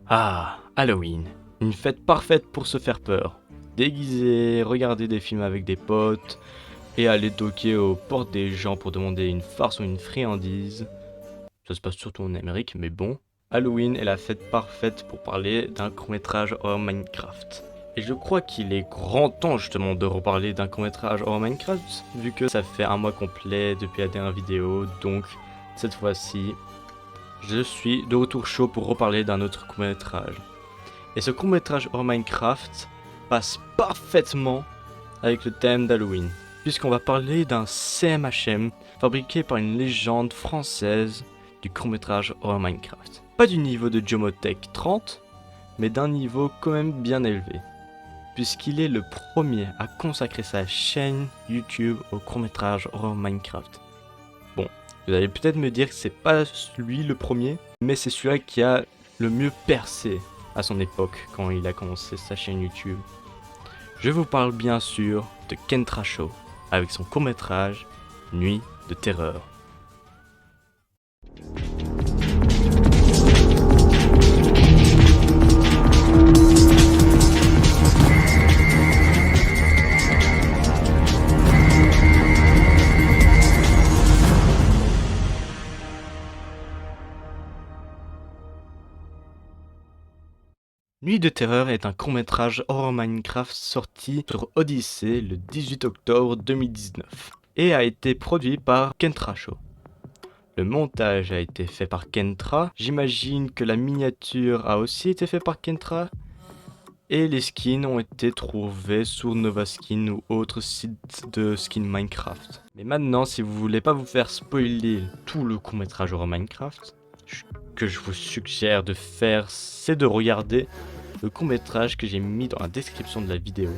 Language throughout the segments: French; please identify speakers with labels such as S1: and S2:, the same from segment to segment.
S1: Ah, Halloween. Une fête parfaite pour se faire peur. Déguiser, regarder des films avec des potes et aller toquer aux portes des gens pour demander une farce ou une friandise. Ça se passe surtout en Amérique, mais bon. Halloween est la fête parfaite pour parler d'un court-métrage hors Minecraft. Et je crois qu'il est grand temps justement de reparler d'un court-métrage hors Minecraft, vu que ça fait un mois complet depuis la dernière vidéo, donc cette fois-ci, je suis de retour chaud pour reparler d'un autre court-métrage. Et ce court-métrage hors Minecraft passe parfaitement avec le thème d'Halloween, puisqu'on va parler d'un CMHM fabriqué par une légende française du court-métrage hors Minecraft. Pas du niveau de Jomotech 30, mais d'un niveau quand même bien élevé, puisqu'il est le premier à consacrer sa chaîne YouTube au court-métrage hors Minecraft. Bon, vous allez peut-être me dire que c'est pas lui le premier, mais c'est celui-là qui a le mieux percé à son époque quand il a commencé sa chaîne YouTube. Je vous parle bien sûr de Kentra Show avec son court-métrage Nuit de terreur. Nuit de terreur est un court-métrage hors Minecraft sorti sur Odyssey le 18 octobre 2019 et a été produit par Kentra Show. Le montage a été fait par Kentra, j'imagine que la miniature a aussi été faite par Kentra et les skins ont été trouvés sur Novaskin ou autres sites de skins Minecraft. Mais maintenant, si vous voulez pas vous faire spoiler tout le court-métrage hors Minecraft, que je vous suggère de faire, c'est de regarder le court-métrage que j'ai mis dans la description de la vidéo.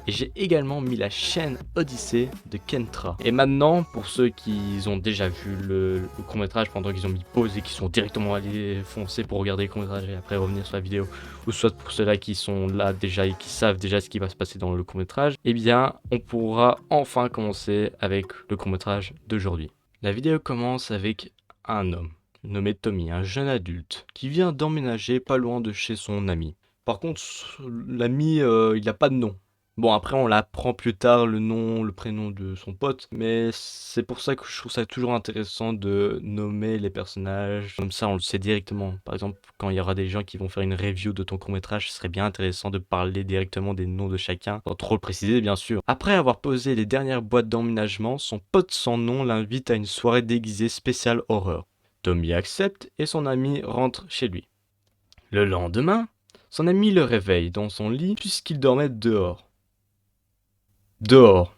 S1: Et j'ai également mis la chaîne Odyssey de Kentra. Et maintenant, pour ceux qui ont déjà vu le court-métrage pendant qu'ils ont mis pause et qui sont directement allés foncer pour regarder le court-métrage et après revenir sur la vidéo, ou soit pour ceux-là qui sont là déjà et qui savent déjà ce qui va se passer dans le court-métrage, eh bien, on pourra enfin commencer avec le court-métrage d'aujourd'hui. La vidéo commence avec un homme nommé Tommy, un jeune adulte, qui vient d'emménager pas loin de chez son ami. Par contre, l'ami, il n'a pas de nom. Bon, après, on l'apprend plus tard, le nom, le prénom de son pote, mais c'est pour ça que je trouve ça toujours intéressant de nommer les personnages. Comme ça, on le sait directement. Par exemple, quand il y aura des gens qui vont faire une review de ton court-métrage, ce serait bien intéressant de parler directement des noms de chacun, sans trop le préciser, bien sûr. Après avoir posé les dernières boîtes d'emménagement, son pote sans nom l'invite à une soirée déguisée spéciale horreur. Tommy accepte et son ami rentre chez lui. Le lendemain, son ami le réveille dans son lit puisqu'il dormait dehors. Dehors.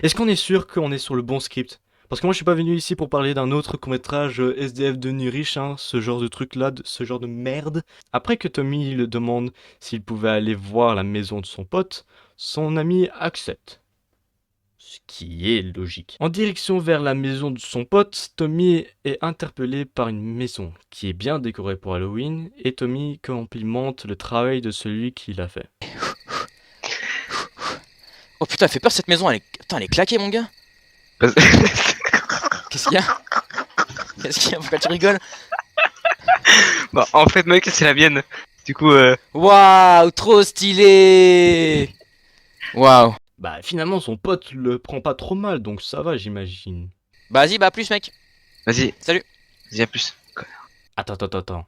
S1: Est-ce qu'on est sûr qu'on est sur le bon script? Parce que moi je suis pas venu ici pour parler d'un autre court-métrage SDF de nuit riche, ce genre de truc là, ce genre de merde. Après que Tommy le demande s'il pouvait aller voir la maison de son pote, son ami accepte. Ce qui est logique. En direction vers la maison de son pote, Tommy est interpellé par une maison qui est bien décorée pour Halloween et Tommy complimente le travail de celui qui l'a fait.
S2: Oh putain, elle fait peur cette maison, Putain, elle est claquée mon gars. Qu'est-ce qu'il y a? Qu'est-ce qu'il y a? Pourquoi tu rigoles?
S3: Bah en fait mec c'est la mienne. Du coup
S2: Waouh, trop stylé. Waouh.
S1: Bah finalement son pote le prend pas trop mal donc ça va j'imagine.
S2: Bah vas-y, bah à plus mec.
S3: vas-y.
S2: Salut.
S3: Vas-y à plus.
S1: Attends.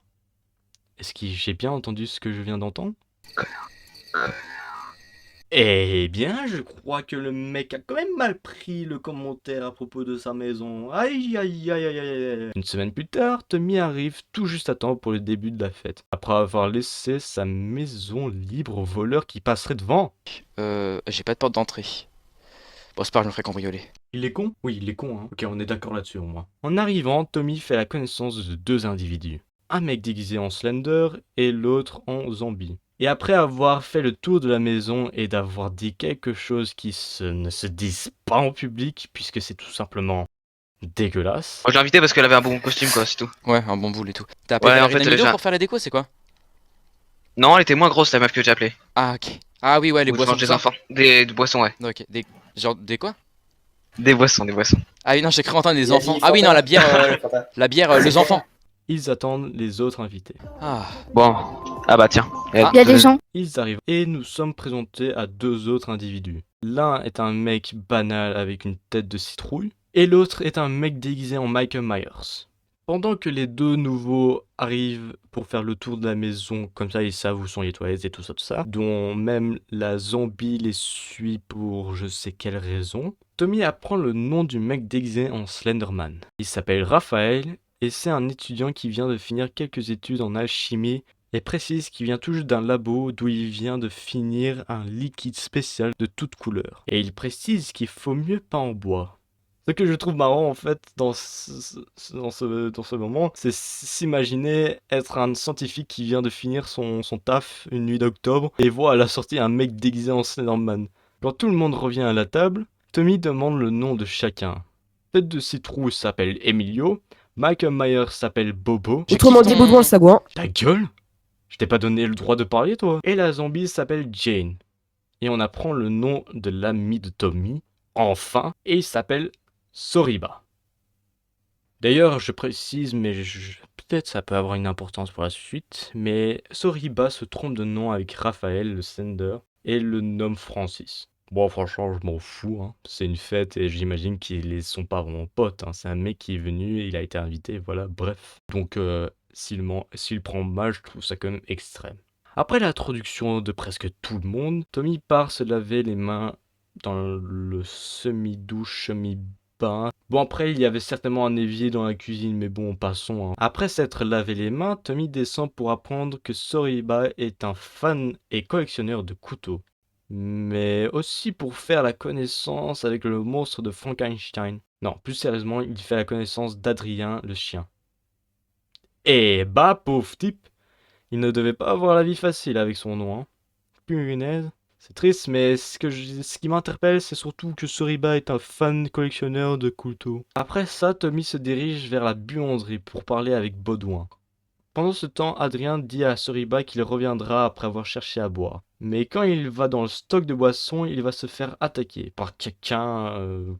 S1: Est-ce que j'ai bien entendu ce que je viens d'entendre? Eh bien, je crois que le mec a quand même mal pris le commentaire à propos de sa maison. Aïe. Une semaine plus tard, Tommy arrive tout juste à temps pour le début de la fête. Après avoir laissé sa maison libre aux voleurs qui passeraient devant.
S2: J'ai pas de porte d'entrée. Bon, c'est pas grave, je me ferai cambrioler.
S1: Il est con? Oui, il est con, hein. Ok, on est d'accord là-dessus au moins. En arrivant, Tommy fait la connaissance de deux individus. Un mec déguisé en Slender et l'autre en zombie. Et après avoir fait le tour de la maison et d'avoir dit quelque chose qui ne se dise pas en public, puisque c'est tout simplement dégueulasse.
S3: Moi je l'ai invité parce qu'elle avait un bon costume quoi, c'est tout.
S2: Ouais, un bon boule et tout. T'as appelé
S3: Ouais, en
S2: Valérie
S3: fait,
S2: Damido
S3: déjà-
S2: pour faire la déco, c'est quoi?
S3: Non elle était moins grosse la meuf que j'ai appelée.
S2: Ah ok. Ah oui, ouais, les
S3: Ou je
S2: boissons.
S3: mange
S2: tout
S3: des
S2: ça.
S3: enfants. Des boissons ouais.
S2: Ok, genre des quoi?
S3: Des boissons.
S2: Ah oui, non, j'ai cru entendre des
S4: Il a
S2: enfants.
S4: dit
S2: Ah oui, non,
S4: Fanta.
S2: la bière,
S4: Fanta.
S2: les enfants.
S1: Ils attendent les autres invités.
S2: Ah,
S3: Bon. Ah bah tiens.
S2: Ah.
S4: Il y a des gens.
S1: Ils arrivent et nous sommes présentés à deux autres individus. L'un est un mec banal avec une tête de citrouille et l'autre est un mec déguisé en Michael Myers. Pendant que les deux nouveaux arrivent pour faire le tour de la maison, comme ça ils savent où sont les toilettes et tout ça, dont même la zombie les suit pour je sais quelle raison, Tommy apprend le nom du mec déguisé en Slenderman. Il s'appelle Raphaël et c'est un étudiant qui vient de finir quelques études en alchimie et précise qu'il vient tout juste d'un labo d'où il vient de finir un liquide spécial de toutes couleurs. Et il précise qu'il faut mieux pas en boire. Ce que je trouve marrant en fait dans ce moment, c'est s'imaginer être un scientifique qui vient de finir son taf une nuit d'octobre et voit à la sortie un mec déguisé en Slenderman. Quand tout le monde revient à la table, Tommy demande le nom de chacun. Tête de citrouille s'appelle Emilio, Michael Myers s'appelle Bobo.
S4: Autrement dit, Baudouin le sagouin.
S1: Ta gueule! Je t'ai pas donné le droit de parler toi. Et la zombie s'appelle Jane. Et on apprend le nom de l'ami de Tommy, enfin, et il s'appelle Soriba. D'ailleurs, je précise, mais peut-être ça peut avoir une importance pour la suite, mais Soriba se trompe de nom avec Raphaël le Sender et le nomme Francis. Bon, franchement, je m'en fous, hein. C'est une fête et j'imagine qu'ils sont pas vraiment potes, hein. C'est un mec qui est venu, il a été invité, voilà, bref. Donc, s'il prend mal, je trouve ça quand même extrême. Après l'introduction de presque tout le monde, Tommy part se laver les mains dans le semi-douche, semi-bain. Bon, après, il y avait certainement un évier dans la cuisine, mais bon, passons, hein. Après s'être lavé les mains, Tommy descend pour apprendre que Soriba est un fan et collectionneur de couteaux. Mais aussi pour faire la connaissance avec le monstre de Frankenstein. Non, plus sérieusement, il fait la connaissance d'Adrien, le chien. Et bah, pauvre type, il ne devait pas avoir la vie facile avec son nom, hein. Punaise. C'est triste, mais ce qui m'interpelle, c'est surtout que Soriba est un fan collectionneur de couteaux. Après ça, Tommy se dirige vers la buanderie pour parler avec Baudouin. Pendant ce temps, Adrien dit à Soriba qu'il reviendra après avoir cherché à boire. Mais quand il va dans le stock de boissons, il va se faire attaquer par quelqu'un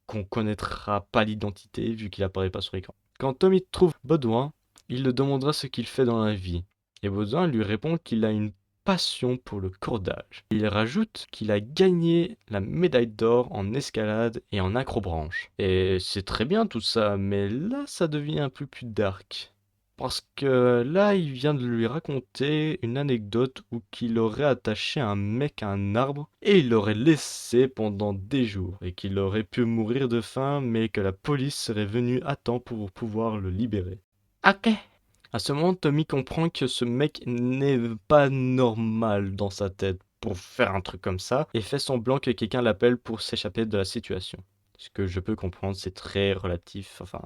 S1: qu'on connaîtra pas l'identité vu qu'il apparaît pas sur l'écran. Quand Tommy trouve Baudouin, il le demandera ce qu'il fait dans la vie. Et Baudouin lui répond qu'il a une passion pour le cordage. Il rajoute qu'il a gagné la médaille d'or en escalade et en acrobranche. Et c'est très bien tout ça, mais là ça devient un peu plus dark. Parce que là, il vient de lui raconter une anecdote où qu'il aurait attaché un mec à un arbre et il l'aurait laissé pendant des jours et qu'il aurait pu mourir de faim mais que la police serait venue à temps pour pouvoir le libérer. Ok. À ce moment, Tommy comprend que ce mec n'est pas normal dans sa tête pour faire un truc comme ça et fait semblant que quelqu'un l'appelle pour s'échapper de la situation. Ce que je peux comprendre, c'est très relatif, enfin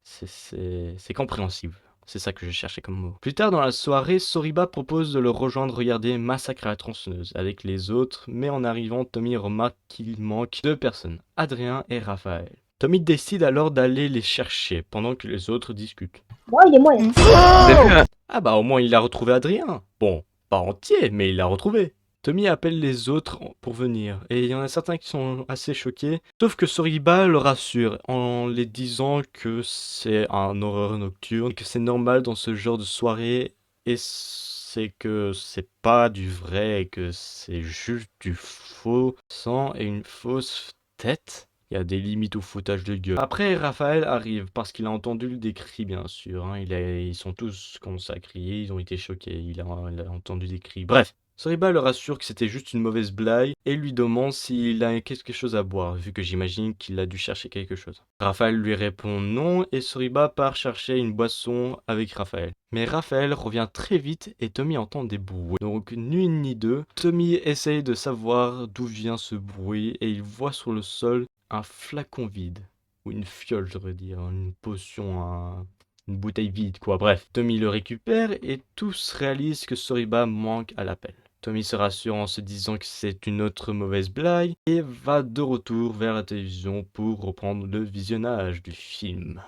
S1: c'est compréhensible. C'est ça que je cherchais comme mot. Plus tard dans la soirée, Soriba propose de le rejoindre regarder Massacre à la tronçonneuse avec les autres, mais en arrivant, Tommy remarque qu'il manque deux personnes, Adrien et Raphaël. Tommy décide alors d'aller les chercher pendant que les autres discutent.
S4: Moi, il est moyen.
S3: Vous avez vu,
S1: Ah bah au moins il a retrouvé Adrien. Bon, pas entier, mais il l'a retrouvé. Tommy appelle les autres pour venir, et il y en a certains qui sont assez choqués, sauf que Soriba le rassure en les disant que c'est un horreur nocturne, et que c'est normal dans ce genre de soirée, et c'est que c'est pas du vrai, et que c'est juste du faux sang et une fausse tête. Il y a des limites au foutage de gueule. Après, Raphaël arrive parce qu'il a entendu des cris, bien sûr, hein. Ils sont tous commencé à crier, ils ont été choqués. Il a entendu des cris. Bref, Soriba le rassure que c'était juste une mauvaise blague et lui demande s'il a quelque chose à boire, vu que j'imagine qu'il a dû chercher quelque chose. Raphaël lui répond non et Soriba part chercher une boisson avec Raphaël. Mais Raphaël revient très vite et Tommy entend des bruits. Donc, ni une ni deux, Tommy essaye de savoir d'où vient ce bruit et il voit sur le sol un flacon vide, ou une fiole, je devrais dire, une potion, une bouteille vide, quoi. Bref, Tommy le récupère et tous réalisent que Soriba manque à l'appel. Tommy se rassure en se disant que c'est une autre mauvaise blague et va de retour vers la télévision pour reprendre le visionnage du film.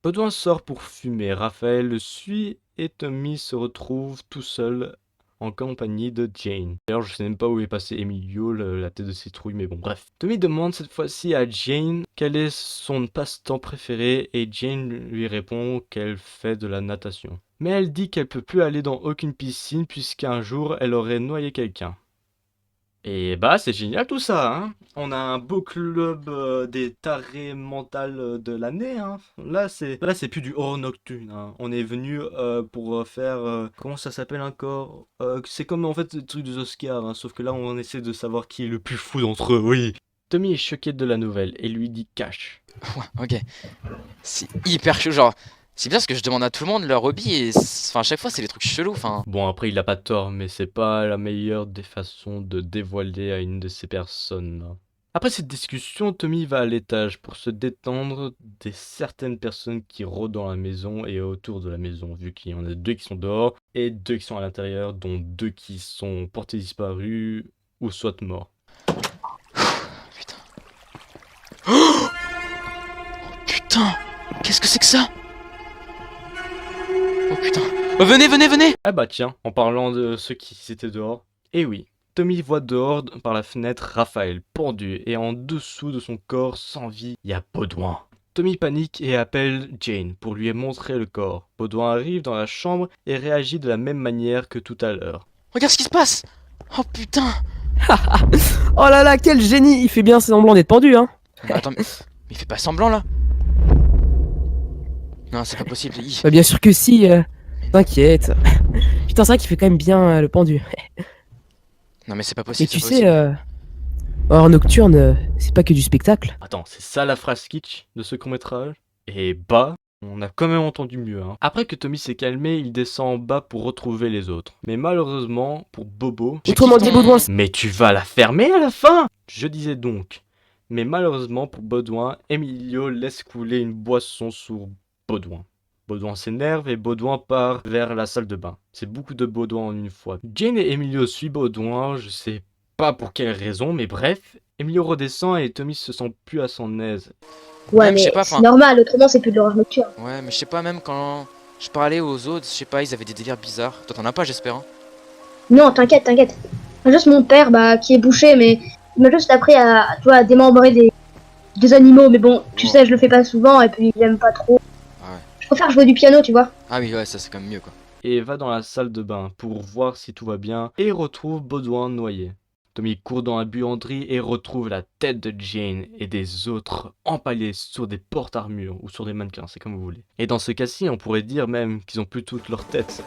S1: Baudouin sort pour fumer, Raphaël le suit et Tommy se retrouve tout seul en compagnie de Jane. D'ailleurs, je sais même pas où est passé Emilio, la tête de citrouille, mais bon, bref. Tommy demande cette fois-ci à Jane quel est son passe-temps préféré et Jane lui répond qu'elle fait de la natation. Mais elle dit qu'elle peut plus aller dans aucune piscine puisqu'un jour elle aurait noyé quelqu'un. Et bah c'est génial tout ça, hein. On a un beau club des tarés mentales de l'année, hein. Là c'est plus du horror nocturne, hein. On est venu pour faire comment ça s'appelle encore? C'est comme en fait le truc des Oscars, hein, sauf que là on essaie de savoir qui est le plus fou d'entre eux. Oui. Tommy est choqué de la nouvelle et lui dit cash.
S2: Ouais, ok. C'est hyper chaud, genre. C'est bien parce que je demande à tout le monde leur hobby et enfin, à chaque fois c'est des trucs chelous. Enfin,
S1: Bon après il a pas tort, mais c'est pas la meilleure des façons de dévoiler à une de ces personnes, hein. Après cette discussion, Tommy va à l'étage pour se détendre des certaines personnes qui rôdent dans la maison et autour de la maison, vu qu'il y en a 2 qui sont dehors et 2 qui sont à l'intérieur, dont 2 qui sont portés disparus ou soit morts.
S2: putain. Oh putain, qu'est-ce que c'est que ça? Oh putain. Oh, venez, venez, venez!
S1: Ah bah tiens, en parlant de ceux qui étaient dehors, eh oui, Tommy voit dehors par la fenêtre Raphaël pendu et en dessous de son corps sans vie, il y a Baudouin. Tommy panique et appelle Jane pour lui montrer le corps. Baudouin arrive dans la chambre et réagit de la même manière que tout à l'heure.
S2: Regarde ce qui se passe! Oh putain!
S4: Oh là là, quel génie. Il fait bien semblant d'être pendu, hein.
S2: Bah, attends, mais il fait pas semblant là? Non, c'est pas possible.
S4: Bah, bien sûr que si. T'inquiète. Putain, c'est vrai qu'il fait quand même bien le pendu.
S2: Non, mais c'est pas
S4: Mais
S2: possible.
S4: tu
S2: c'est
S4: sais,
S2: possible.
S4: Horror Nocturne, c'est pas que du spectacle.
S1: Attends, c'est ça la phrase kitsch de ce court-métrage? Et bah, on a quand même entendu mieux, hein. Après que Tommy s'est calmé, il descend en bas pour retrouver les autres. Mais malheureusement, pour Bobo...
S4: Autrement dit, Baudouin,
S1: Mais tu vas la fermer à la fin! Je disais donc. Mais malheureusement pour Baudouin, Emilio laisse couler une boisson sur Baudouin. Baudouin s'énerve et Baudouin part vers la salle de bain. C'est beaucoup de Baudouin en une fois. Jane et Emilio suivent Baudouin, je sais pas pour quelle raison, mais bref. Emilio redescend et Tommy se sent plus à son aise.
S5: Ouais,
S2: Même, je
S5: mais
S2: sais pas,
S5: c'est
S2: enfin-
S5: normal, autrement c'est plus de l'horreur nocturne.
S2: Ouais, mais je sais pas, même quand je parlais aux autres, je sais pas, ils avaient des délires bizarres. Toi, t'en as pas, j'espère. Hein.
S5: Non, t'inquiète, t'inquiète. Juste mon père, bah, qui est bouché, mais il m'a juste appris à, tu vois, à démembrer des animaux, mais bon, tu
S2: Bon.
S5: sais, je le fais pas souvent, et puis j'aime pas trop.
S2: Ah ouais.
S5: Je préfère jouer du piano, tu vois.
S2: Ah oui, ouais, ça c'est quand même mieux quoi.
S1: Et va dans la salle de bain pour voir si tout va bien et retrouve Baudouin noyé. Tommy court dans la buanderie et retrouve la tête de Jane et des autres empalés sur des portes-armures ou sur des mannequins, c'est comme vous voulez. Et dans ce cas-ci, on pourrait dire même qu'ils ont plus toutes leurs têtes.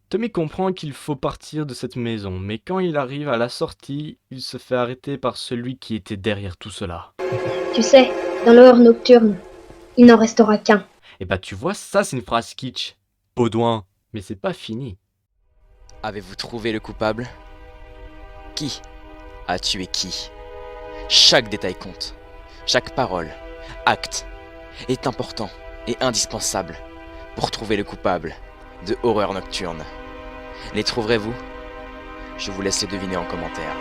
S1: Tommy comprend qu'il faut partir de cette maison, mais quand il arrive à la sortie, il se fait arrêter par celui qui était derrière tout cela.
S5: Tu sais, dans l'horreur nocturne, il n'en restera qu'un.
S1: Et bah tu vois, ça c'est une phrase kitsch. Baudouin, mais c'est pas fini.
S2: Avez-vous trouvé le coupable? Qui a tué qui? Chaque détail compte. Chaque parole, acte est important et indispensable pour trouver le coupable de Horreur Nocturne. Les trouverez-vous? Je vous laisse les deviner en commentaire.